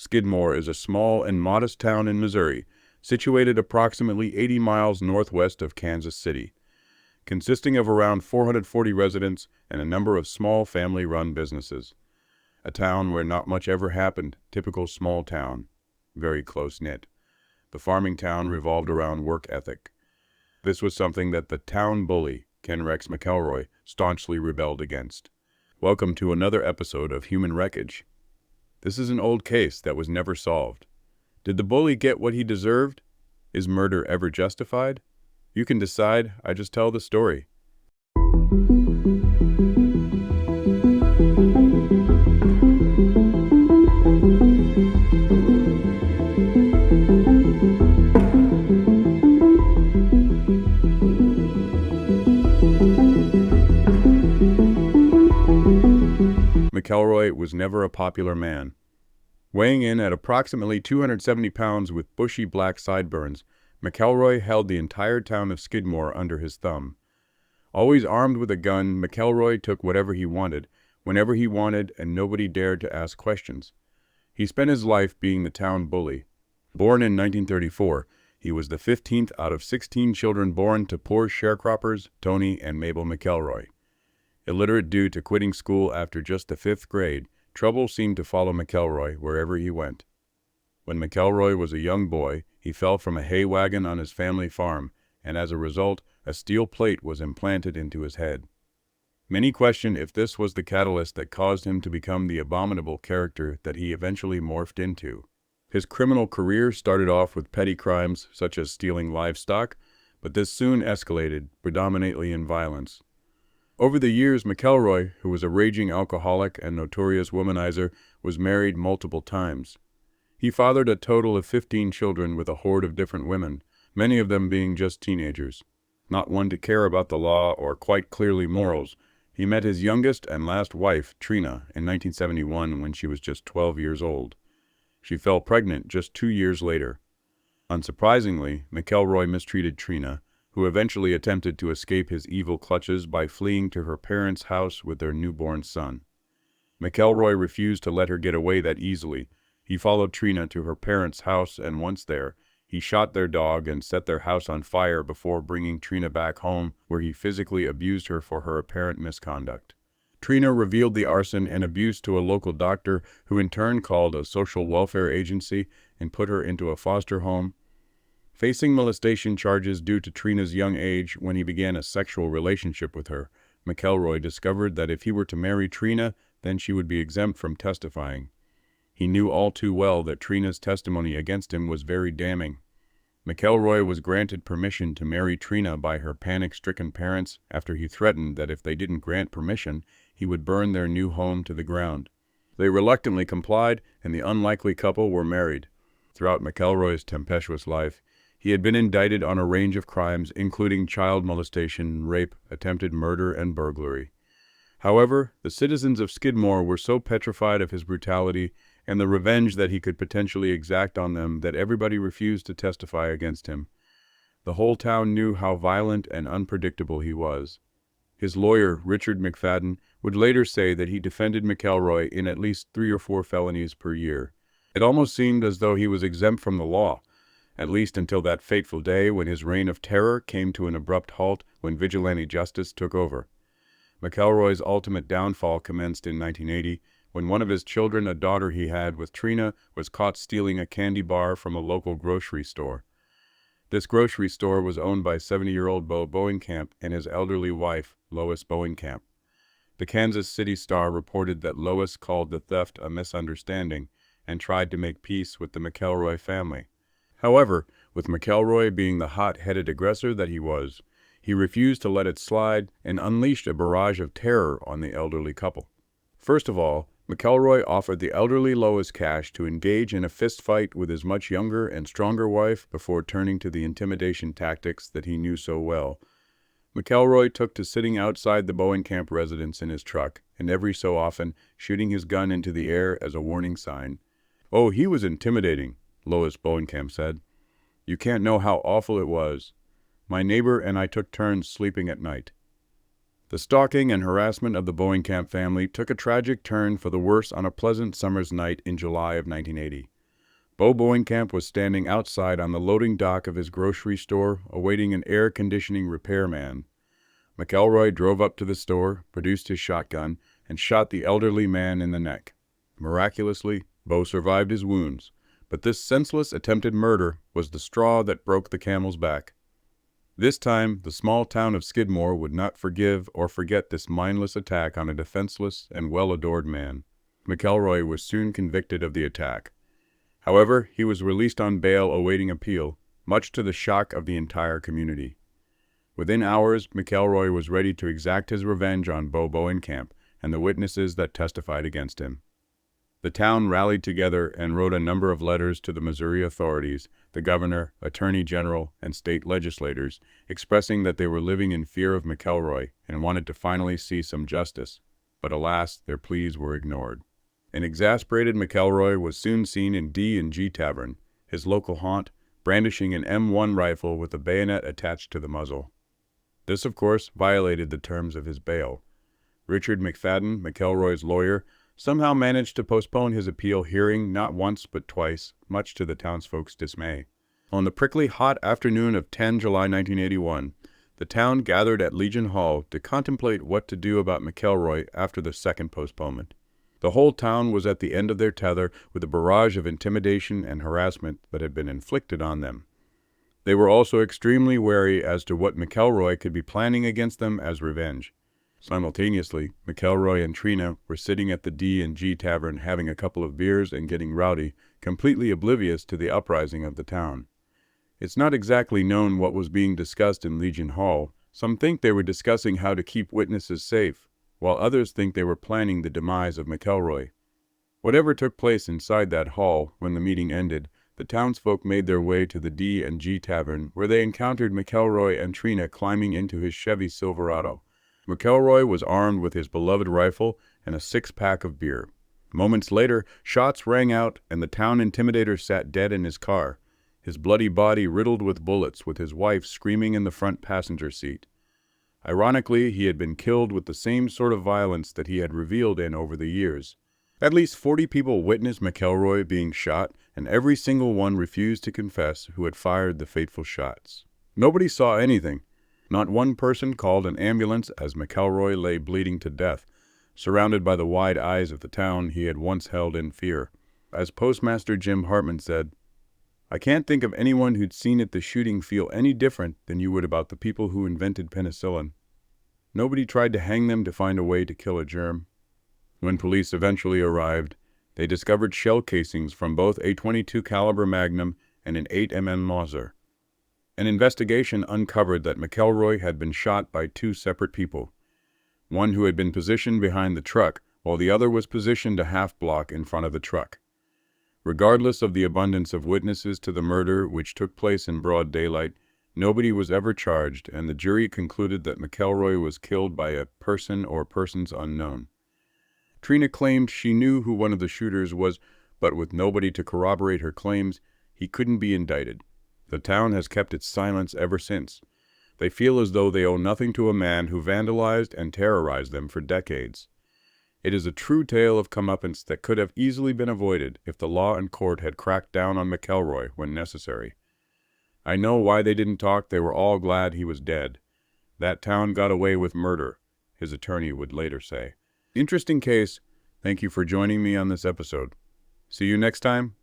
Skidmore is a small and modest town in Missouri, situated approximately 80 miles northwest of Kansas City, consisting of around 440 residents and a number of small family-run businesses. A town where not much ever happened, typical small town, very close-knit. The farming town revolved around work ethic. This was something that the town bully, Ken Rex McElroy, staunchly rebelled against. Welcome to another episode of Human Wreckage. This is an old case that was never solved. Did the bully get what he deserved? Is murder ever justified? You can decide. I just tell the story. McElroy was never a popular man. Weighing in at approximately 270 pounds with bushy black sideburns, McElroy held the entire town of Skidmore under his thumb. Always armed with a gun, McElroy took whatever he wanted, whenever he wanted, and nobody dared to ask questions. He spent his life being the town bully. Born in 1934, he was the 15th out of 16 children born to poor sharecroppers Tony and Mabel McElroy. Illiterate due to quitting school after just the 5th grade, trouble seemed to follow McElroy wherever he went. When McElroy was a young boy, he fell from a hay wagon on his family farm, and as a result, a steel plate was implanted into his head. Many question if this was the catalyst that caused him to become the abominable character that he eventually morphed into. His criminal career started off with petty crimes such as stealing livestock, but this soon escalated, predominantly in violence. Over the years, McElroy, who was a raging alcoholic and notorious womanizer, was married multiple times. He fathered a total of 15 children with a horde of different women, many of them being just teenagers. Not one to care about the law or quite clearly morals, he met his youngest and last wife, Trina, in 1971 when she was just 12 years old. She fell pregnant just 2 years later. Unsurprisingly, McElroy mistreated Trina, who eventually attempted to escape his evil clutches by fleeing to her parents' house with their newborn son. McElroy refused to let her get away that easily. He followed Trina to her parents' house, and once there, he shot their dog and set their house on fire before bringing Trina back home, where he physically abused her for her apparent misconduct. Trina revealed the arson and abuse to a local doctor, who in turn called a social welfare agency and put her into a foster home. Facing molestation charges due to Trina's young age when he began a sexual relationship with her, McElroy discovered that if he were to marry Trina, then she would be exempt from testifying. He knew all too well that Trina's testimony against him was very damning. McElroy was granted permission to marry Trina by her panic-stricken parents after he threatened that if they didn't grant permission, he would burn their new home to the ground. They reluctantly complied, and the unlikely couple were married. Throughout McElroy's tempestuous life, he had been indicted on a range of crimes, including child molestation, rape, attempted murder, and burglary. However, the citizens of Skidmore were so petrified of his brutality and the revenge that he could potentially exact on them that everybody refused to testify against him. The whole town knew how violent and unpredictable he was. His lawyer, Richard McFadden, would later say that he defended McElroy in at least 3 or 4 felonies per year. It almost seemed as though he was exempt from the law, at least until that fateful day when his reign of terror came to an abrupt halt when vigilante justice took over. McElroy's ultimate downfall commenced in 1980 when one of his children, a daughter he had with Trina, was caught stealing a candy bar from a local grocery store. This grocery store was owned by 70-year-old Bo Bowenkamp and his elderly wife, Lois Bowenkamp. The Kansas City Star reported that Lois called the theft a misunderstanding and tried to make peace with the McElroy family. However, with McElroy being the hot-headed aggressor that he was, he refused to let it slide and unleashed a barrage of terror on the elderly couple. First of all, McElroy offered the elderly Lois cash to engage in a fistfight with his much younger and stronger wife before turning to the intimidation tactics that he knew so well. McElroy took to sitting outside the Bowenkamp residence in his truck and every so often shooting his gun into the air as a warning sign. Oh, he was intimidating, Lois Bowenkamp said. You can't know how awful it was. My neighbor and I took turns sleeping at night. The stalking and harassment of the Bowenkamp family took a tragic turn for the worse on a pleasant summer's night in July of 1980. Bo Bowenkamp was standing outside on the loading dock of his grocery store, awaiting an air conditioning repairman. McElroy drove up to the store, produced his shotgun, and shot the elderly man in the neck. Miraculously, Bo survived his wounds, but this senseless attempted murder was the straw that broke the camel's back. This time, the small town of Skidmore would not forgive or forget this mindless attack on a defenseless and well-adored man. McElroy was soon convicted of the attack. However, he was released on bail awaiting appeal, much to the shock of the entire community. Within hours, McElroy was ready to exact his revenge on Bo Bowenkamp and the witnesses that testified against him. The town rallied together and wrote a number of letters to the Missouri authorities, the governor, attorney general, and state legislators, expressing that they were living in fear of McElroy and wanted to finally see some justice. But alas, their pleas were ignored. An exasperated McElroy was soon seen in D&G Tavern, his local haunt, brandishing an M1 rifle with a bayonet attached to the muzzle. This, of course, violated the terms of his bail. Richard McFadden, McElroy's lawyer, somehow managed to postpone his appeal hearing not once but twice, much to the townsfolk's dismay. On the prickly hot afternoon of 10 July 1981, the town gathered at Legion Hall to contemplate what to do about McElroy after the second postponement. The whole town was at the end of their tether with a barrage of intimidation and harassment that had been inflicted on them. They were also extremely wary as to what McElroy could be planning against them as revenge. Simultaneously, McElroy and Trina were sitting at the D&G Tavern having a couple of beers and getting rowdy, completely oblivious to the uprising of the town. It's not exactly known what was being discussed in Legion Hall. Some think they were discussing how to keep witnesses safe, while others think they were planning the demise of McElroy. Whatever took place inside that hall, when the meeting ended, the townsfolk made their way to the D&G Tavern, where they encountered McElroy and Trina climbing into his Chevy Silverado. McElroy was armed with his beloved rifle and a six-pack of beer. Moments later, shots rang out and the town intimidator sat dead in his car, his bloody body riddled with bullets, with his wife screaming in the front passenger seat. Ironically, he had been killed with the same sort of violence that he had reveled in over the years. At least 40 people witnessed McElroy being shot, and every single one refused to confess who had fired the fateful shots. Nobody saw anything. Not one person called an ambulance as McElroy lay bleeding to death, surrounded by the wide eyes of the town he had once held in fear. As Postmaster Jim Hartman said, "I can't think of anyone who'd seen at the shooting feel any different than you would about the people who invented penicillin. Nobody tried to hang them to find a way to kill a germ." When police eventually arrived, they discovered shell casings from both a .22 caliber Magnum and an 8mm Mauser. An investigation uncovered that McElroy had been shot by two separate people, one who had been positioned behind the truck, while the other was positioned a half-block in front of the truck. Regardless of the abundance of witnesses to the murder, which took place in broad daylight, nobody was ever charged, and the jury concluded that McElroy was killed by a person or persons unknown. Trina claimed she knew who one of the shooters was, but with nobody to corroborate her claims, he couldn't be indicted. The town has kept its silence ever since. They feel as though they owe nothing to a man who vandalized and terrorized them for decades. It is a true tale of comeuppance that could have easily been avoided if the law and court had cracked down on McElroy when necessary. I know why they didn't talk. They were all glad he was dead. That town got away with murder, his attorney would later say. Interesting case. Thank you for joining me on this episode. See you next time.